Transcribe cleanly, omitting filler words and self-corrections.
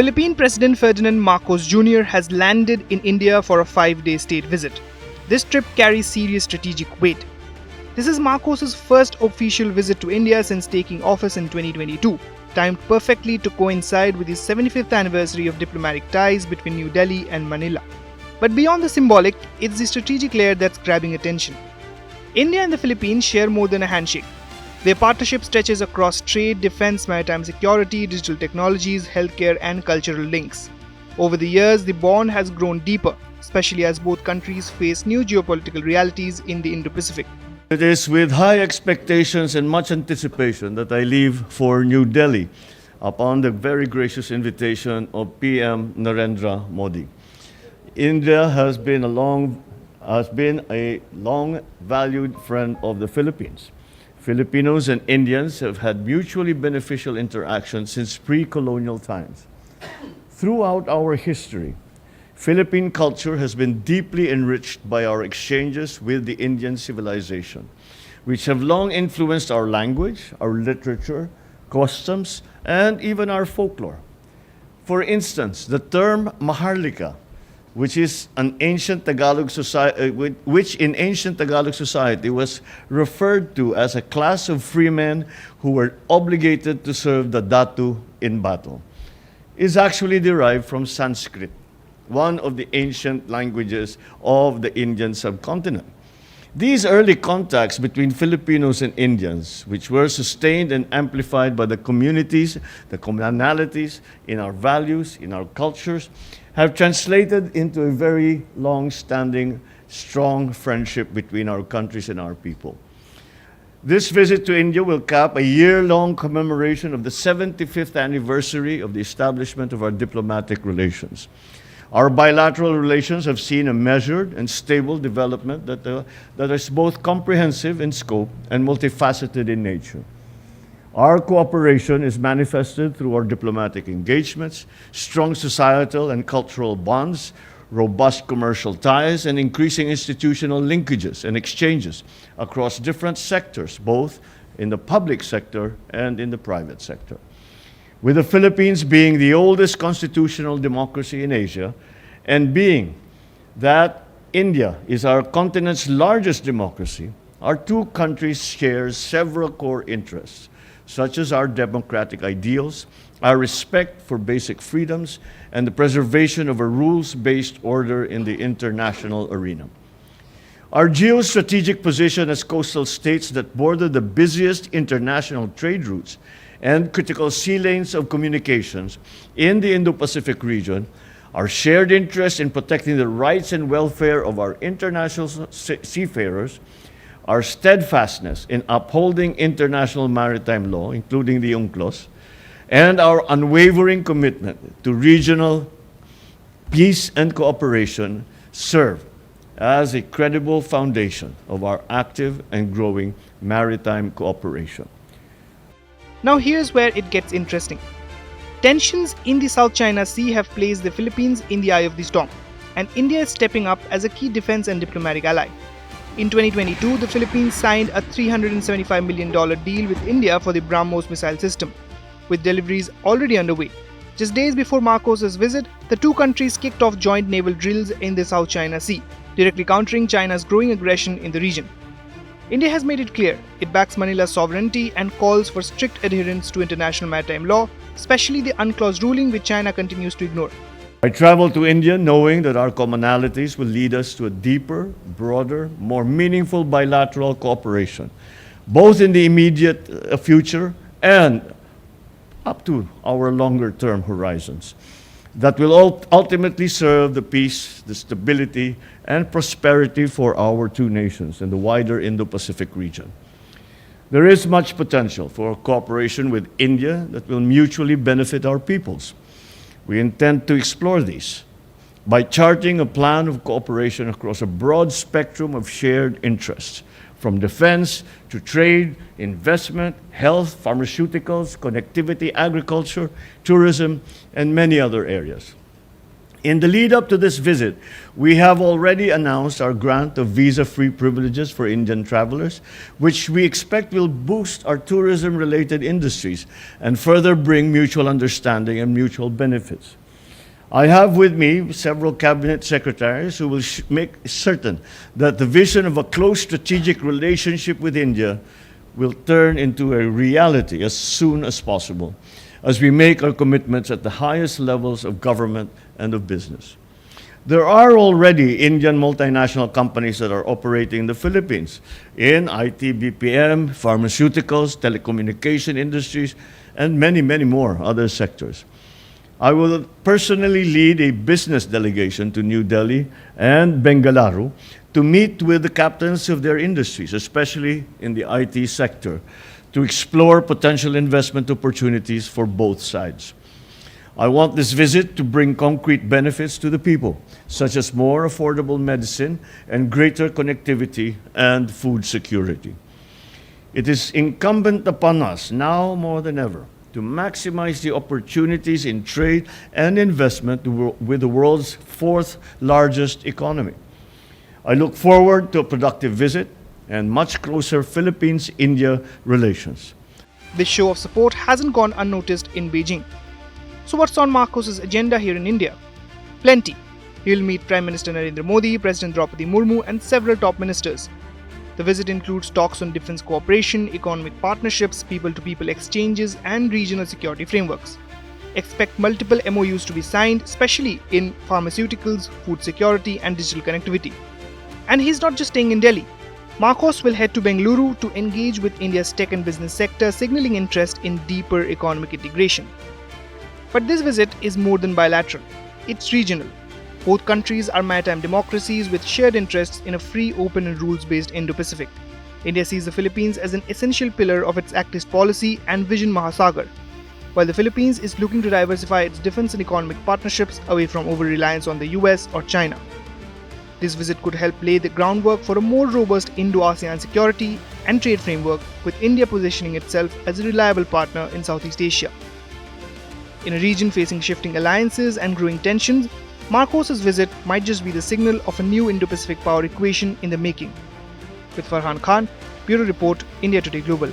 Philippine President Ferdinand Marcos Jr. has landed in India for a 5-day state visit. This trip carries serious strategic weight. This is Marcos' first official visit to India since taking office in 2022, timed perfectly to coincide with the 75th anniversary of diplomatic ties between New Delhi and Manila. But beyond the symbolic, it's the strategic layer that's grabbing attention. India and the Philippines share more than a handshake. Their partnership stretches across trade, defense, maritime security, digital technologies, healthcare, and cultural links. Over the years, the bond has grown deeper, especially as both countries face new geopolitical realities in the Indo-Pacific. It is with high expectations and much anticipation that I leave for New Delhi upon the very gracious invitation of PM Narendra Modi. India has been a long valued friend of the Philippines. Filipinos and Indians have had mutually beneficial interactions since pre-colonial times. Throughout our history, Philippine culture has been deeply enriched by our exchanges with the Indian civilization, which have long influenced our language, our literature, customs, and even our folklore. For instance, the term Maharlika, which in ancient Tagalog society was referred to as a class of freemen who were obligated to serve the Datu in battle, is actually derived from Sanskrit, one of the ancient languages of the Indian subcontinent. These early contacts between Filipinos and Indians, which were sustained and amplified by the communities, the commonalities in our values, in our cultures, have translated into a very long-standing, strong friendship between our countries and our people. This visit to India will cap a year-long commemoration of the 75th anniversary of the establishment of our diplomatic relations. Our bilateral relations have seen a measured and stable development that is both comprehensive in scope and multifaceted in nature. Our cooperation is manifested through our diplomatic engagements, strong societal and cultural bonds, robust commercial ties, and increasing institutional linkages and exchanges across different sectors, both in the public sector and in the private sector. With the Philippines being the oldest constitutional democracy in Asia, and being that India is our continent's largest democracy, our two countries share several core interests, such as our democratic ideals, our respect for basic freedoms, and the preservation of a rules-based order in the international arena. Our geostrategic position as coastal states that border the busiest international trade routes and critical sea lanes of communications in the Indo-Pacific region, our shared interest in protecting the rights and welfare of our international seafarers, our steadfastness in upholding international maritime law, including the UNCLOS, and our unwavering commitment to regional peace and cooperation serve as a credible foundation of our active and growing maritime cooperation. Now here's where it gets interesting. Tensions in the South China Sea have placed the Philippines in the eye of the storm, and India is stepping up as a key defense and diplomatic ally. In 2022, the Philippines signed a $375 million deal with India for the BrahMos missile system, with deliveries already underway. Just days before Marcos' visit, the two countries kicked off joint naval drills in the South China Sea, directly countering China's growing aggression in the region. India has made it clear it backs Manila's sovereignty and calls for strict adherence to international maritime law, especially the UNCLOS ruling, which China continues to ignore. I traveled to India knowing that our commonalities will lead us to a deeper, broader, more meaningful bilateral cooperation, both in the immediate future and up to our longer-term horizons, that will ultimately serve the peace, the stability, and prosperity for our two nations and the wider Indo-Pacific region. There is much potential for cooperation with India that will mutually benefit our peoples. We intend to explore these by charting a plan of cooperation across a broad spectrum of shared interests, from defense to trade, investment, health, pharmaceuticals, connectivity, agriculture, tourism, and many other areas. In the lead up to this visit, we have already announced our grant of visa-free privileges for Indian travelers, which we expect will boost our tourism-related industries and further bring mutual understanding and mutual benefits. I have with me several cabinet secretaries who will make certain that the vision of a close strategic relationship with India will turn into a reality as soon as possible, as we make our commitments at the highest levels of government and of business. There are already Indian multinational companies that are operating in the Philippines in IT, BPM, pharmaceuticals, telecommunication industries, and many, many more other sectors. I will personally lead a business delegation to New Delhi and Bengaluru to meet with the captains of their industries, especially in the IT sector, to explore potential investment opportunities for both sides. I want this visit to bring concrete benefits to the people, such as more affordable medicine and greater connectivity and food security. It is incumbent upon us, now more than ever, to maximize the opportunities in trade and investment with the world's fourth largest economy. I look forward to a productive visit and much closer Philippines-India relations. This show of support hasn't gone unnoticed in Beijing. So what's on Marcos's agenda here in India? Plenty. He'll meet Prime Minister Narendra Modi, President Droupadi Murmu, and several top ministers. The visit includes talks on defense cooperation, economic partnerships, people-to-people exchanges, and regional security frameworks. Expect multiple MOUs to be signed, especially in pharmaceuticals, food security, and digital connectivity. And he's not just staying in Delhi. Marcos will head to Bengaluru to engage with India's tech and business sector, signaling interest in deeper economic integration. But this visit is more than bilateral. It's regional. Both countries are maritime democracies with shared interests in a free, open and rules-based Indo-Pacific. India sees the Philippines as an essential pillar of its Act East policy and Vision Mahasagar, while the Philippines is looking to diversify its defense and economic partnerships away from over-reliance on the US or China. This visit could help lay the groundwork for a more robust Indo-ASEAN security and trade framework, with India positioning itself as a reliable partner in Southeast Asia. In a region facing shifting alliances and growing tensions, Marcos's visit might just be the signal of a new Indo-Pacific power equation in the making. With Farhan Khan, Bureau Report, India Today Global.